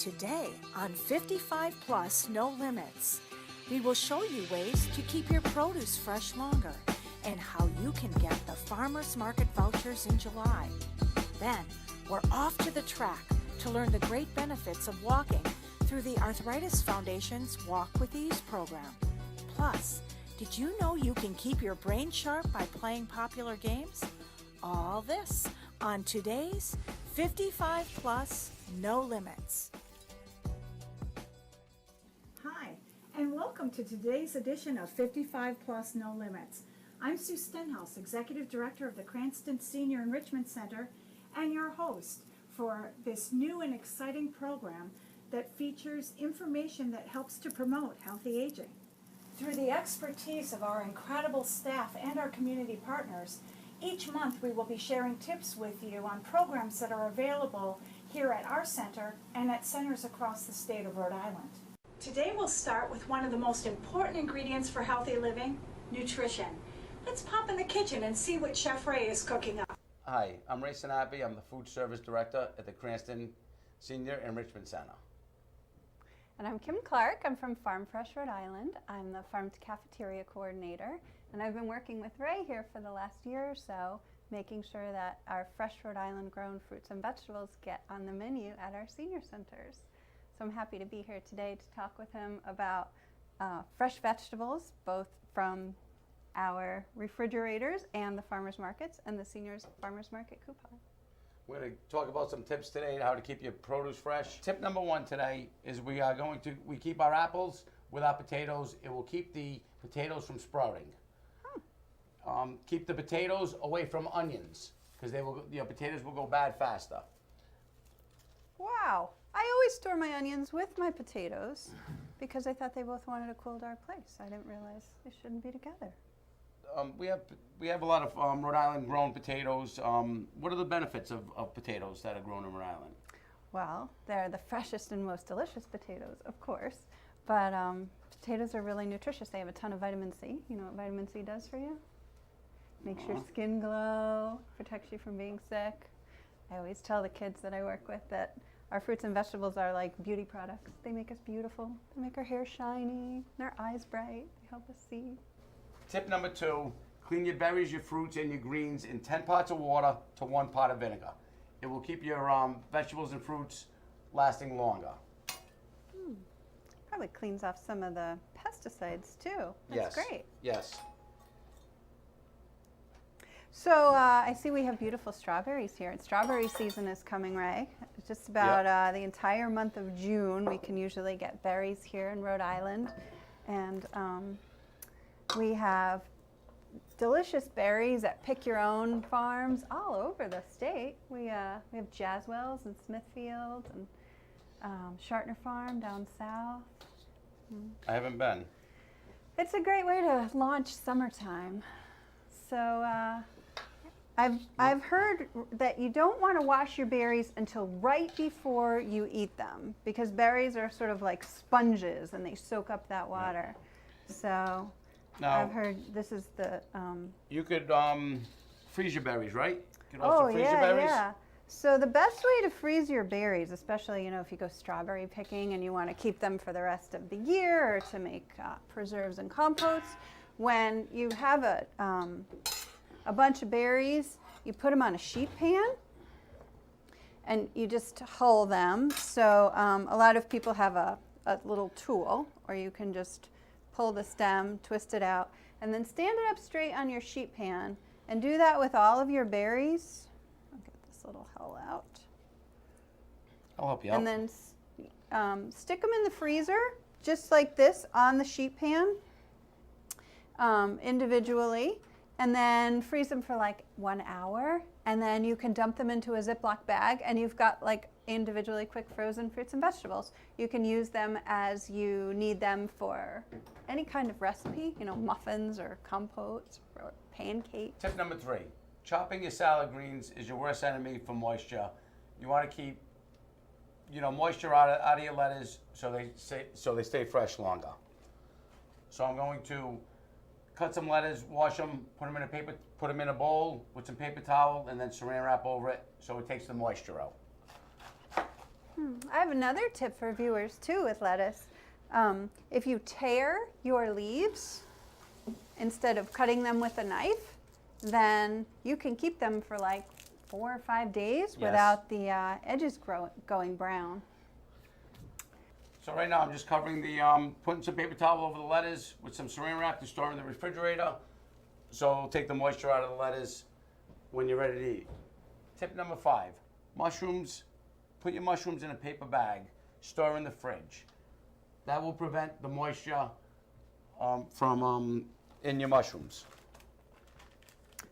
Today on 55 Plus No Limits, we will show you ways to keep your produce fresh longer and how you can get the farmers market vouchers in July. Then we're off to the track to learn the great benefits of walking through the Arthritis Foundation's Walk with Ease program. Plus, did you know you can keep your brain sharp by playing popular games? All this on today's 55 Plus No Limits. Hi, and welcome to today's edition of 55 Plus No Limits. I'm Sue Stenhouse, Executive Director of the Cranston Senior Enrichment Center, and your host for this new and exciting program that features information that helps to promote healthy aging. Through the expertise of our incredible staff and our community partners, each month we will be sharing tips with you on programs that are available here at our center and at centers across the state of Rhode Island. Today we'll start with one of the most important ingredients for healthy living, nutrition. Let's pop in the kitchen and see what Chef Ray is cooking up. Hi, I'm Ray Sanapi. I'm the Food Service Director at the Cranston Senior Enrichment Center. And I'm Kim Clark. I'm from Farm Fresh, Rhode Island. I'm the Farm to Cafeteria Coordinator, and I've been working with Ray here for the last year or so, making sure that our fresh Rhode Island grown fruits and vegetables get on the menu at our senior centers. So I'm happy to be here today to talk with him about fresh vegetables, both from our refrigerators and the farmers markets and the seniors farmers market coupon. We're going to talk about some tips today on how to keep your produce fresh. Tip number one today is we keep our apples with our potatoes. It will keep the potatoes from sprouting. Keep the potatoes away from onions because potatoes will go bad faster. Wow. I always store my onions with my potatoes because I thought they both wanted a cool, dark place. I didn't realize they shouldn't be together. We have a lot of Rhode Island grown potatoes. What are the benefits of potatoes that are grown in Rhode Island? Well, they're the freshest and most delicious potatoes, of course. But potatoes are really nutritious. They have a ton of vitamin C. You know what vitamin C does for you? Makes your skin glow, protects you from being sick. I always tell the kids that I work with that our fruits and vegetables are like beauty products. They make us beautiful. They make our hair shiny, and our eyes bright. They help us see. Tip number two, clean your berries, your fruits, and your greens in 10 parts of water to 1 part of vinegar. It will keep your vegetables and fruits lasting longer. Probably cleans off some of the pesticides too. That's great. Yes. So I see we have beautiful strawberries here. And strawberry season is coming, Ray. It's just about the entire month of June. We can usually get berries here in Rhode Island. And we have delicious berries at Pick Your Own farms all over the state. We have Jaswell's in Smithfield and Shartner Farm down south. I haven't been. It's a great way to launch summertime. So I've heard that you don't want to wash your berries until right before you eat them because berries are sort of like sponges and they soak up that water. So now, I've heard this is the... you could freeze your berries, right? You could also freeze your berries. Yeah. So the best way to freeze your berries, especially if you go strawberry picking and you want to keep them for the rest of the year or to make preserves and compotes, when you have a bunch of berries, you put them on a sheet pan and you just hull them. So a lot of people have a little tool, or you can just pull the stem, twist it out, and then stand it up straight on your sheet pan and do that with all of your berries. I'll get this little hull out. I'll help you out. And then stick them in the freezer just like this on the sheet pan individually, and then freeze them for like 1 hour, and then you can dump them into a Ziploc bag and you've got like individually quick frozen fruits and vegetables. You can use them as you need them for any kind of recipe, muffins or compotes or pancakes. Tip number three, chopping your salad greens is your worst enemy for moisture. You want to keep moisture out of your lettuce so they stay fresh longer. So I'm going to cut some lettuce, wash them, put them in a bowl with some paper towel, and then saran wrap over it so it takes the moisture out. I have another tip for viewers too with lettuce. If you tear your leaves instead of cutting them with a knife, then you can keep them for like 4 or 5 days without the edges going brown. So right now I'm just covering the, putting some paper towel over the lettuce with some saran wrap to store in the refrigerator. So it'll take the moisture out of the lettuce when you're ready to eat. Tip number 5, mushrooms. Put your mushrooms in a paper bag, store in the fridge. That will prevent the moisture from in your mushrooms.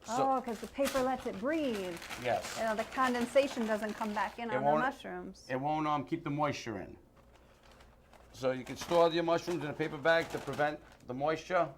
Oh, because the paper lets it breathe. Yes. You know, the condensation doesn't come back in on the mushrooms. It won't keep the moisture in. So you can store your mushrooms in a paper bag to prevent the moisture.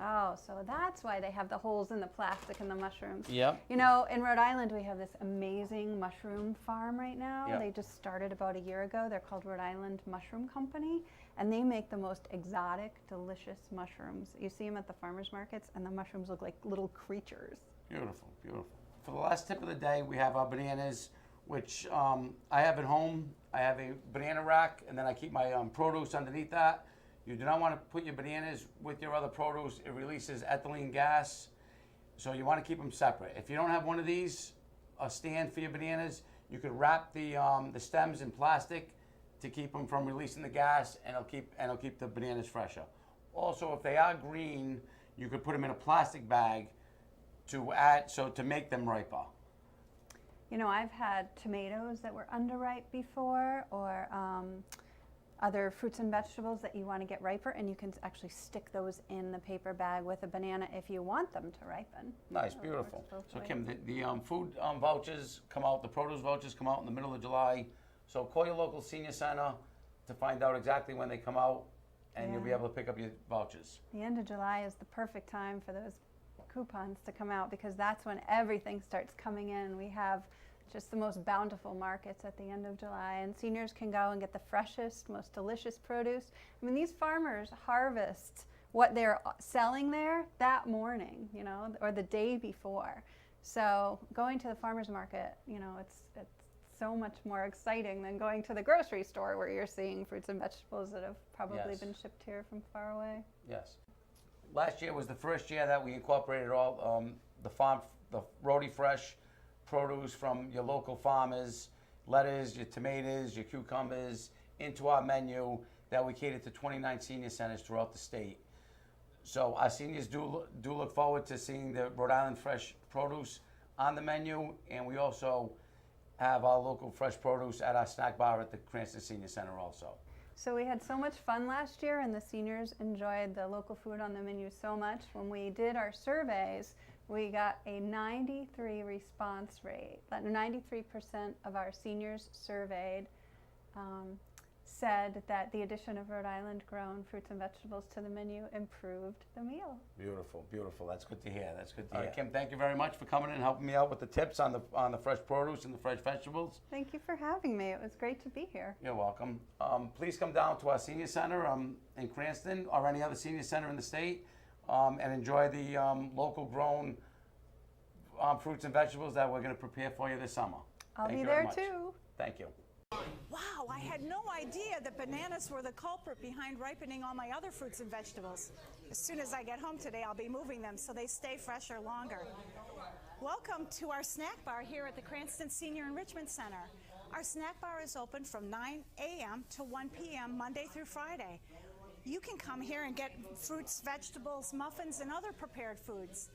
Oh, so that's why they have the holes in the plastic in the mushrooms. Yep. You know, in Rhode Island, we have this amazing mushroom farm right now. Yep. They just started about a year ago. They're called Rhode Island Mushroom Company, and they make the most exotic, delicious mushrooms. You see them at the farmers markets, and the mushrooms look like little creatures. Beautiful, beautiful. For the last tip of the day, we have our bananas, which I have at home. I have a banana rack, and then I keep my produce underneath that. You do not want to put your bananas with your other produce. It releases ethylene gas, so you want to keep them separate. If you don't have one of these, a stand for your bananas, you could wrap the stems in plastic to keep them from releasing the gas, and it'll keep the bananas fresher. Also, if they are green, you could put them in a plastic bag to make them riper. You know, I've had tomatoes that were underripe before, or other fruits and vegetables that you want to get riper, and you can actually stick those in the paper bag with a banana if you want them to ripen. Nice, beautiful. So Kim, the food vouchers come out, the produce vouchers come out in the middle of July. So call your local senior center to find out exactly when they come out, and you'll be able to pick up your vouchers. The end of July is the perfect time for those coupons to come out, because that's when everything starts coming in. We have just the most bountiful markets at the end of July, and seniors can go and get the freshest, most delicious produce. I mean, these farmers harvest what they're selling there that morning, you know, or the day before. So going to the farmer's market, you know, it's so much more exciting than going to the grocery store where you're seeing fruits and vegetables that have probably been shipped here from far away. Yes. Last year was the first year that we incorporated all the Rhody Fresh produce from your local farmers, lettuce, your tomatoes, your cucumbers, into our menu that we cater to 29 senior centers throughout the state. So our seniors do look forward to seeing the Rhode Island Fresh produce on the menu, and we also have our local fresh produce at our snack bar at the Cranston Senior Center also. So we had so much fun last year, and the seniors enjoyed the local food on the menu so much. When we did our surveys, we got a 93 response rate. 93% of our seniors surveyed said that the addition of Rhode Island grown fruits and vegetables to the menu improved the meal. Beautiful, beautiful. That's good to hear. That's good to hear. Kim, thank you very much for coming in and helping me out with the tips on the fresh produce and the fresh vegetables. Thank you for having me. It was great to be here. You're welcome. Please come down to our senior center in Cranston or any other senior center in the state and enjoy the local grown fruits and vegetables that we're going to prepare for you this summer. I'll be there too. Thank you. Wow, I had no idea that bananas were the culprit behind ripening all my other fruits and vegetables. As soon as I get home today, I'll be moving them so they stay fresher longer. Welcome to our snack bar here at the Cranston Senior Enrichment Center. Our snack bar is open from 9 a.m. to 1 p.m. Monday through Friday. You can come here and get fruits, vegetables, muffins, and other prepared foods.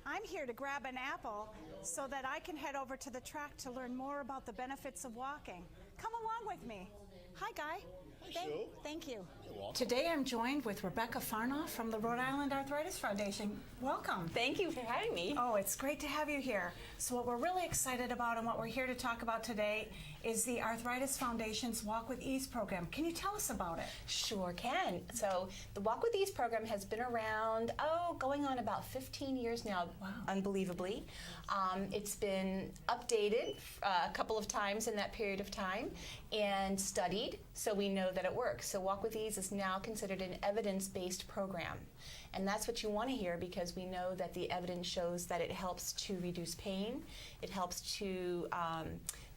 I'm here to grab an apple so that I can head over to the track to learn more about the benefits of walking. Come along with me. Hi, Guy. Thank you. Today I'm joined with Rebecca Farnoff from the Rhode Island Arthritis Foundation. Welcome. Thank you for having me. Oh, it's great to have you here. So what we're really excited about and what we're here to talk about today is the Arthritis Foundation's Walk with Ease program. Can you tell us about it? Sure can. So the Walk with Ease program has been around, going on about 15 years now, unbelievably. It's been updated a couple of times in that period of time and studied, so we know that it works. So Walk with Ease is now considered an evidence-based program. And that's what you want to hear, because we know that the evidence shows that it helps to reduce pain, it helps to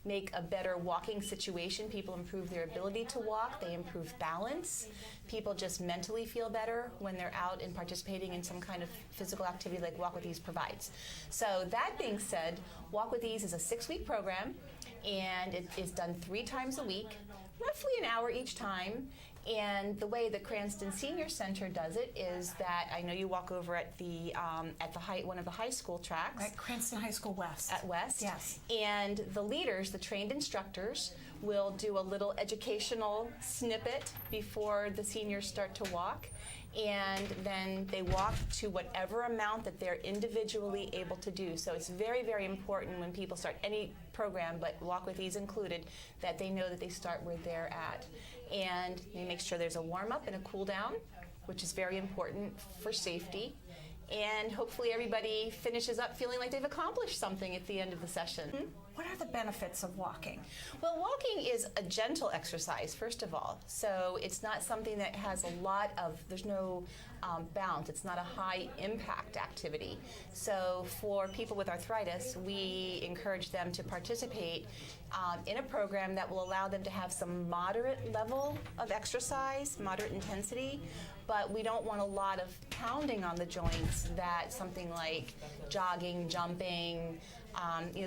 make a better walking situation. People improve their ability to walk. They improve balance. People just mentally feel better when they're out and participating in some kind of physical activity like Walk with Ease provides. So that being said, Walk with Ease is a 6-week program, and it is done 3 times a week, roughly an hour each time. And the way the Cranston Senior Center does it is that I know you walk over at the one of the high school tracks. Right, Cranston High School West. At West. Yes. And the leaders, the trained instructors, will do a little educational snippet before the seniors start to walk. And then they walk to whatever amount that they're individually able to do. So it's very, very important when people start any program, but Walk with Ease included, that they know that they start where they're at. And they make sure there's a warm-up and a cool-down, which is very important for safety. And hopefully everybody finishes up feeling like they've accomplished something at the end of the session. What are the benefits of walking? Well, walking is a gentle exercise, first of all. So it's not something that has a lot of, there's no bounce. It's not a high impact activity. So for people with arthritis, we encourage them to participate in a program that will allow them to have some moderate level of exercise, moderate intensity, but we don't want a lot of pounding on the joints that something like jogging, jumping,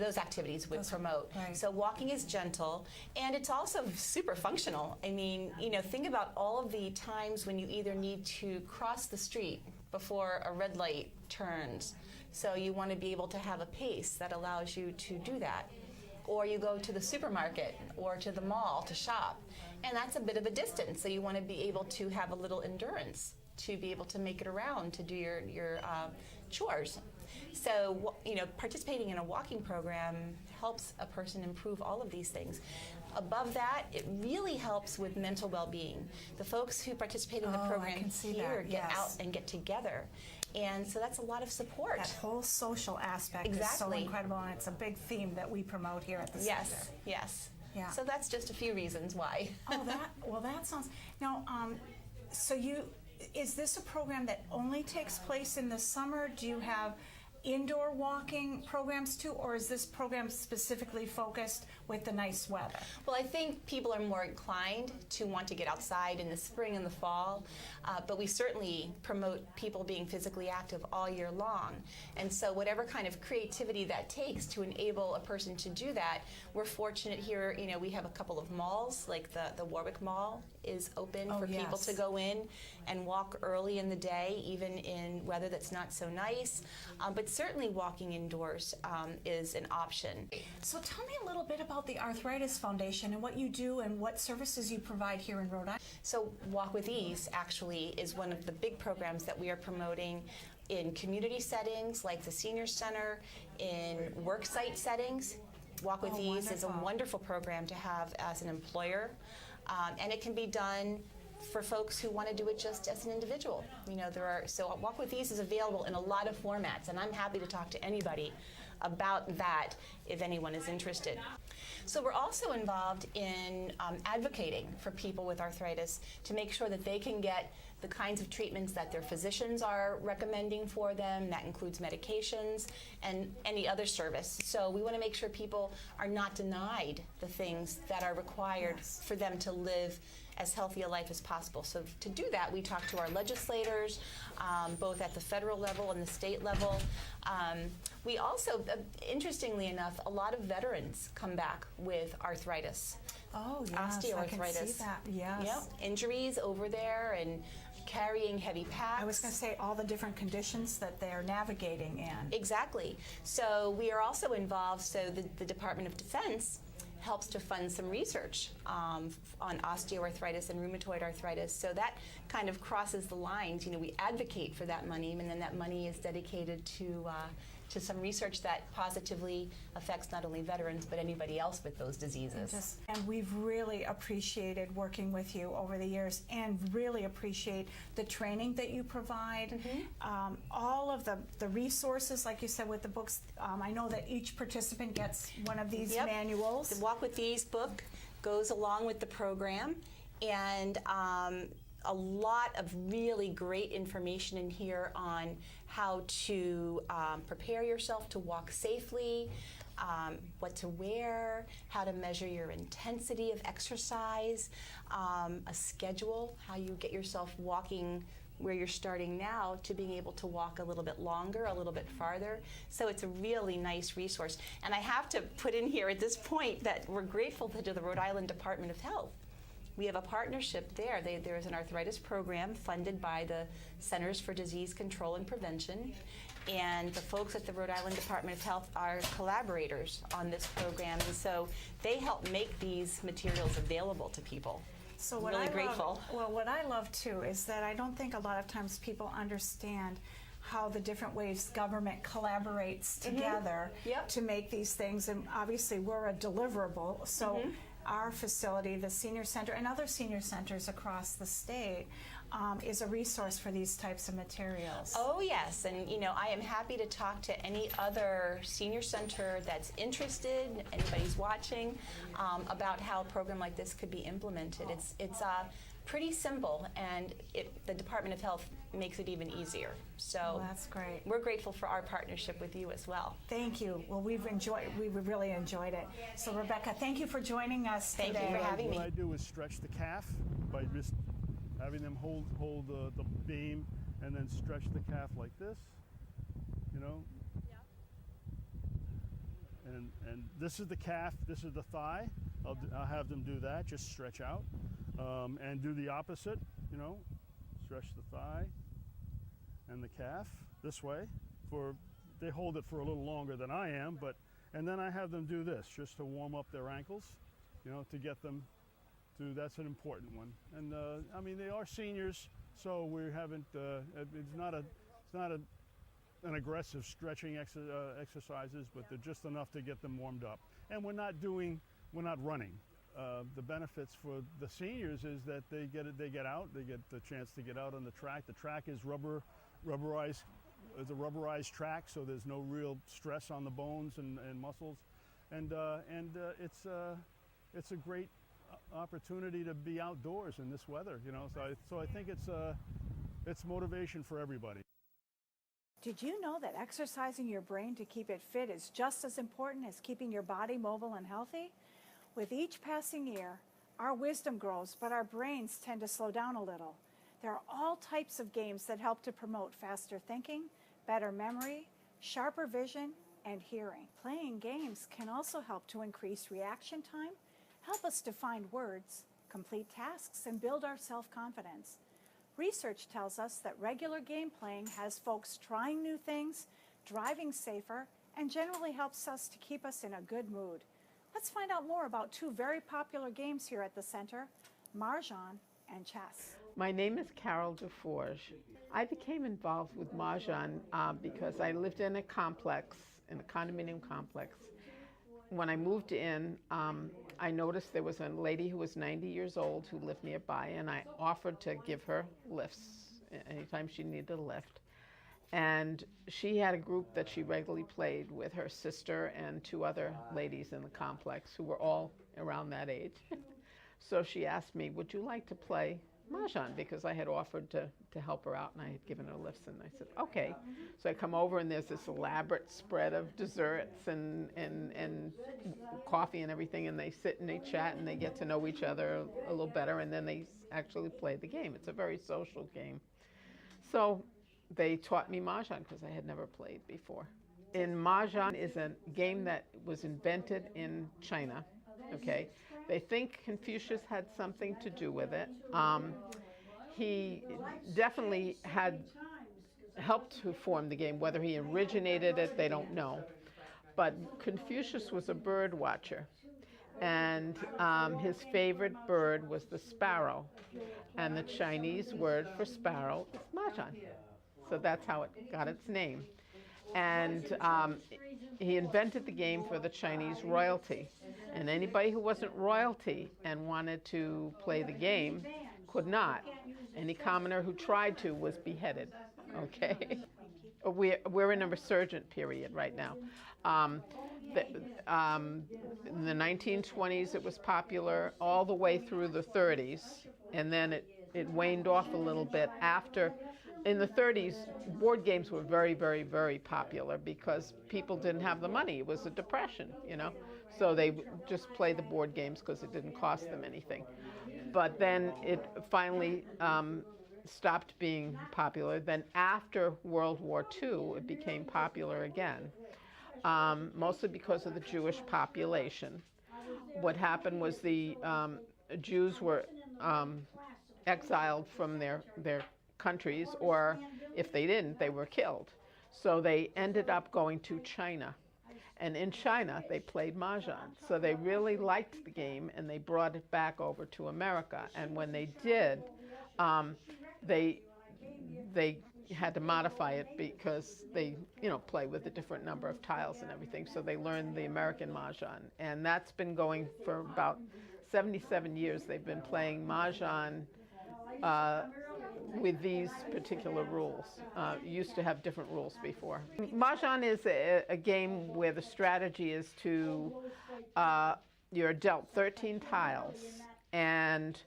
those activities would promote. Right. So walking is gentle, and it's also super functional. I mean, think about all of the times when you either need to cross the street before a red light turns. So you want to be able to have a pace that allows you to do that. Or you go to the supermarket or to the mall to shop, and that's a bit of a distance. So you want to be able to have a little endurance to be able to make it around to do your chores. So, participating in a walking program helps a person improve all of these things. Above that, it really helps with mental well-being. The folks who participate in the program here get out and get together. And so that's a lot of support. That whole social aspect is so incredible, and it's a big theme that we promote here at the center. Yes. Yeah. So that's just a few reasons why. That sounds. Now, is this a program that only takes place in the summer? Do you have indoor walking programs too, or is this program specifically focused with the nice weather? Well, I think people are more inclined to want to get outside in the spring and the fall, but we certainly promote people being physically active all year long. And so whatever kind of creativity that takes to enable a person to do that, we're fortunate here, we have a couple of malls, like the Warwick Mall is open for people to go in and walk early in the day, even in weather that's not so nice. But certainly walking indoors is an option. So tell me a little bit about the Arthritis Foundation and what you do and what services you provide here in Rhode Island. So Walk with Ease actually is one of the big programs that we are promoting in community settings like the Senior Center, in worksite settings. Walk with Ease is a wonderful program to have as an employer, and it can be done for folks who want to do it just as an individual. So Walk with Ease is available in a lot of formats, and I'm happy to talk to anybody about that if anyone is interested. So we're also involved in advocating for people with arthritis to make sure that they can get the kinds of treatments that their physicians are recommending for them. That includes medications and any other service. So we want to make sure people are not denied the things that are required for them to live as healthy a life as possible. So to do that, we talk to our legislators, both at the federal level and the state level. We also, interestingly enough, a lot of veterans come back with arthritis. Oh, yes, osteoarthritis. I can see that, yes. Yep, injuries over there and carrying heavy packs. I was going to say all the different conditions that they're navigating in. Exactly. So we are also involved, so the Department of Defense helps to fund some research on osteoarthritis and rheumatoid arthritis. So that kind of crosses the lines. We advocate for that money, and then that money is dedicated to some research that positively affects not only veterans, but anybody else with those diseases. And we've really appreciated working with you over the years, and really appreciate the training that you provide, all of the resources, like you said, with the books. I know that each participant gets one of these manuals. The Walk with Ease book goes along with the program, and a lot of really great information in here on how to prepare yourself to walk safely, what to wear, how to measure your intensity of exercise, a schedule, how you get yourself walking where you're starting now to being able to walk a little bit longer, a little bit farther. So it's a really nice resource. And I have to put in here at this point that we're grateful to the Rhode Island Department of Health. We have a partnership there. There is an arthritis program funded by the Centers for Disease Control and Prevention. And the folks at the Rhode Island Department of Health are collaborators on this program. And so they help make these materials available to people. So what really I grateful. What I love too is that I don't think a lot of times people understand how the different ways government collaborates together Yep. to make these things. And obviously we're a deliverable. So our facility, the senior center, and other senior centers across the state is a resource for these types of materials. Oh yes, and I am happy to talk to any other senior center that's interested, anybody's watching, about how a program like this could be implemented. It's pretty simple, and the Department of Health makes it even easier. So Well, that's great. we're grateful for our partnership with you as well. Thank you. Well, we really enjoyed it. So Rebecca, thank you for joining us Thank you today. for having me. What I do is stretch the calf by just having them hold the beam and then stretch the calf like this, And this is the calf, this is the thigh. I'll have them do that, just stretch out, and do the opposite, stretch the thigh and the calf this way. They hold it for a little longer than I am, and then I have them do this just to warm up their ankles, to get them to. That's an important one. And I mean, they are seniors, so we haven't. It's not an aggressive stretching exercises, but they're just enough to get them warmed up. And we're not running. The benefits for the seniors is that they get out, they get the chance to get out on the track. The track is rubberized. It's a rubberized track, so there's no real stress on the bones and muscles, and it's a great opportunity to be outdoors in this weather, So I think it's motivation for everybody. Did you know that exercising your brain to keep it fit is just as important as keeping your body mobile and healthy? With each passing year, our wisdom grows, but our brains tend to slow down a little. There are all types of games that help to promote faster thinking, better memory, sharper vision, and hearing. Playing games can also help to increase reaction time, help us define words, complete tasks, and build our self-confidence. Research tells us that regular game playing has folks trying new things, driving safer, and generally helps us to keep us in a good mood. Let's find out more about two very popular games here at the center, Mahjong and chess. My name is Carol Duforge. I became involved with Mahjong because I lived in a condominium complex. When I moved in, I noticed there was a lady who was 90 years old who lived nearby, and I offered to give her lifts anytime she needed a lift. And she had a group that she regularly played with, her sister and two other ladies in the complex who were all around that age. So she asked me, would you like to play Mahjong? Because I had offered to help her out, and I had given her lifts, and I said, okay. So I come over, and there's this elaborate spread of desserts and coffee and everything, and they sit and they chat and they get to know each other a little better, and then they actually play the game. It's a very social game. So they taught me Mahjong because I had never played before. Mahjong is a game that was invented in China, okay? They think Confucius had something to do with it. He definitely had helped to form the game. Whether he originated it, they don't know. But Confucius was a bird watcher, and his favorite bird was the sparrow. And the Chinese word for sparrow is Mahjong. So that's how it got its name. And he invented the game for the Chinese royalty. And anybody who wasn't royalty and wanted to play the game could not. Any commoner who tried to was beheaded, okay? We're in a resurgent period right now. In the 1920s, it was popular all the way through the 30s, and then it waned off a little bit after in the 30s, board games were very, very, very popular because people didn't have the money. It was a depression, you know. So they just played the board games because it didn't cost them anything. But then it finally stopped being popular. Then after World War II, it became popular again, mostly because of the Jewish population. What happened was the Jews were exiled from their countries, or if they didn't, they were killed. So they ended up going to China. And in China, they played Mahjong. So they really liked the game, and they brought it back over to America. And when they did, they had to modify it because they, you know, play with a different number of tiles and everything. So they learned the American Mahjong. And that's been going for about 77 years. They've been playing Mahjong with these particular rules. Used to have different rules before. Mahjong is a game where the strategy is to, you're dealt 13 tiles, and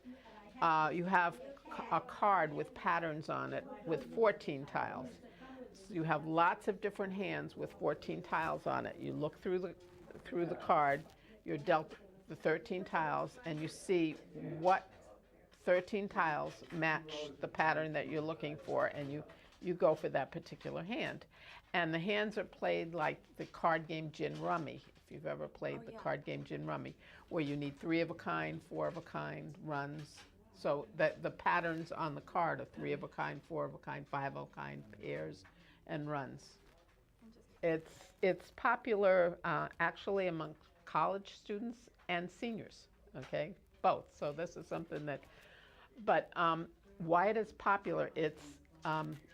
you have a card with patterns on it with 14 tiles. So you have lots of different hands with 14 tiles on it. You look through the card, you're dealt the 13 tiles, and you see what 13 tiles match the pattern that you're looking for, and you go for that particular hand. And the hands are played like the card game Gin Rummy, if you've ever played the card game Gin Rummy, where you need 3 of a kind, 4 of a kind, runs. So that the patterns on the card are 3 of a kind, 4 of a kind, 5 of a kind, pairs, and runs. It's popular actually among college students and seniors, okay, both. So this is something that, but why it is popular, it's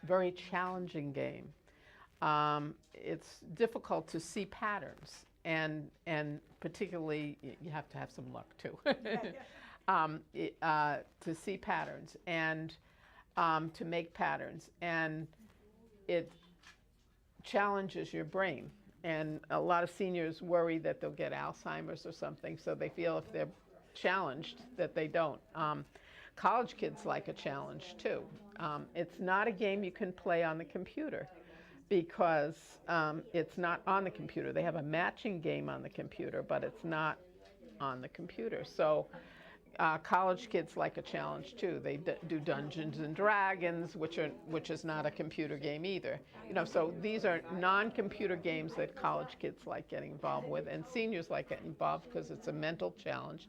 very challenging game. It's difficult to see patterns, and particularly you have to have some luck too. To see patterns and to make patterns, and it challenges your brain. And a lot of seniors worry that they'll get Alzheimer's or something, so they feel if they're challenged that they don't. College kids like a challenge too. It's not a game you can play on the computer because it's not on the computer. They have a matching game on the computer, but it's not on the computer. So college kids like a challenge too. They do Dungeons and Dragons, which is not a computer game either. You know, so these are non-computer games that college kids like getting involved with, and seniors like getting involved because it's a mental challenge,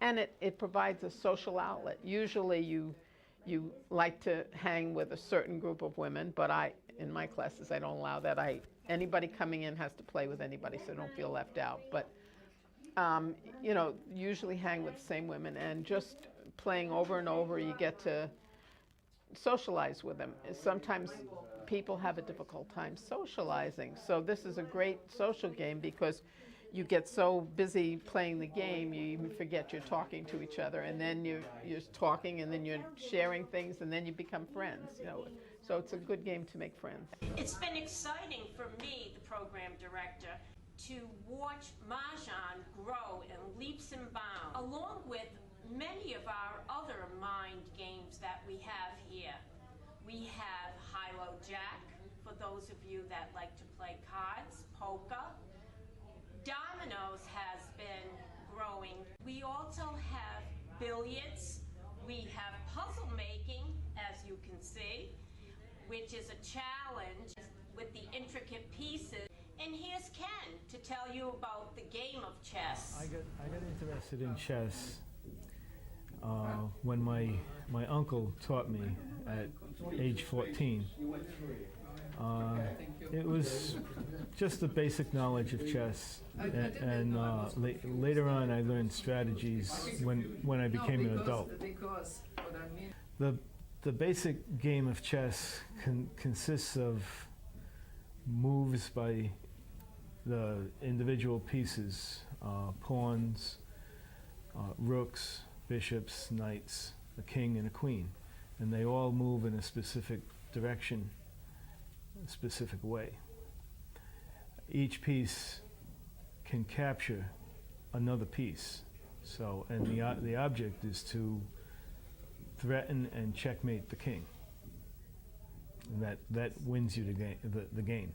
and it provides a social outlet. Usually you like to hang with a certain group of women, but in my classes I don't allow that. Anybody coming in has to play with anybody, so don't feel left out. But you know, usually hang with the same women, and just playing over and over, you get to socialize with them. Sometimes people have a difficult time socializing, so this is a great social game because you get so busy playing the game, you even forget you're talking to each other, and then you're talking, and then you're sharing things, and then you become friends. You know, so it's a good game to make friends. It's been exciting for me, the program director, to watch Mahjong grow in leaps and bounds, along with many of our other mind games that we have here. We have High-Low Jack, for those of you that like to play cards, poker. Dominoes has been growing. We also have billiards. We have puzzle making, as you can see, which is a challenge with the intricate pieces. And here's Ken to tell you about the game of chess. I got interested in chess when my uncle taught me at age 14. It was just the basic knowledge of chess, and later on I learned strategies when I became an adult. The basic game of chess consists of moves by the individual pieces, pawns, rooks, bishops, knights, a king and a queen, and they all move in a specific direction, a specific way. Each piece can capture another piece, so, and the object is to threaten and checkmate the king. and that wins you the game.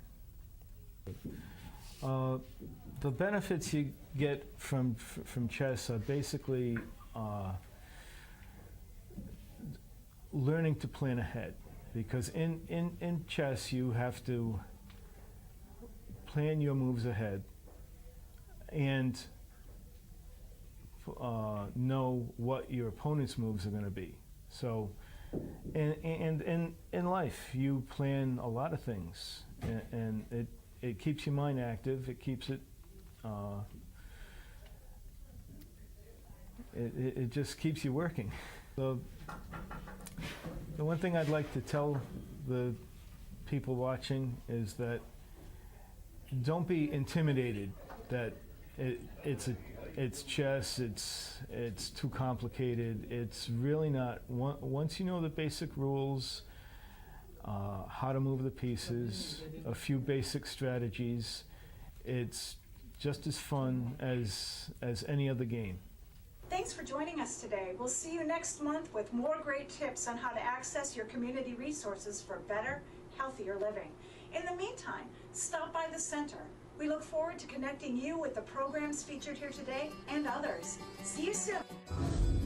The benefits you get from chess are basically learning to plan ahead, because in chess you have to plan your moves ahead and know what your opponent's moves are going to be. So, and in life you plan a lot of things, and it keeps your mind active. It keeps it. It just keeps you working. So the one thing I'd like to tell the people watching is that don't be intimidated that it's chess, it's too complicated. It's really not. Once you know the basic rules, how to move the pieces, a few basic strategies, it's just as fun as any other game. Thanks for joining us today. We'll see you next month with more great tips on how to access your community resources for better, healthier living. In the meantime, stop by the center. We look forward to connecting you with the programs featured here today and others. See you soon.